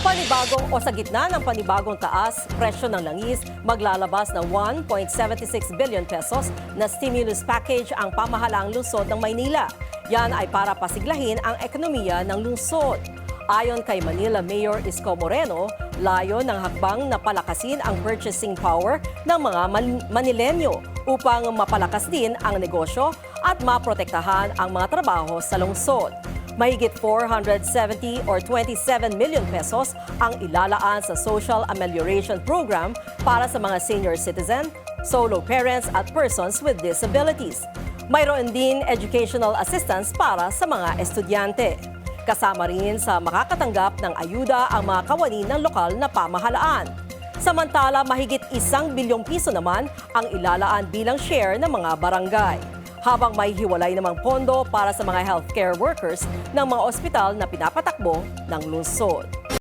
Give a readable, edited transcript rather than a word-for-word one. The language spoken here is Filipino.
Panibagong o sa gitna ng panibagong taas, presyo ng langis, maglalabas ng 1.76 billion pesos na stimulus package ang pamahalaang lungsod ng Maynila. Yan ay para pasiglahin ang ekonomiya ng lungsod. Ayon kay Manila Mayor Isko Moreno, layo ng hakbang na palakasin ang purchasing power ng mga Manilenyo upang mapalakas din ang negosyo at maprotektahan ang mga trabaho sa lungsod. Mahigit 470 or 27 million pesos ang ilalaan sa Social Amelioration Program para sa mga senior citizen, solo parents at persons with disabilities. Mayroon din educational assistance para sa mga estudyante. Kasama rin sa makakatanggap ng ayuda ang mga kawani ng lokal na pamahalaan. Samantala, mahigit 1 bilyong piso naman ang ilalaan bilang share ng mga barangay. Habang may hiwalay namang pondo para sa mga healthcare workers ng mga ospital na pinapatakbo ng lungsod.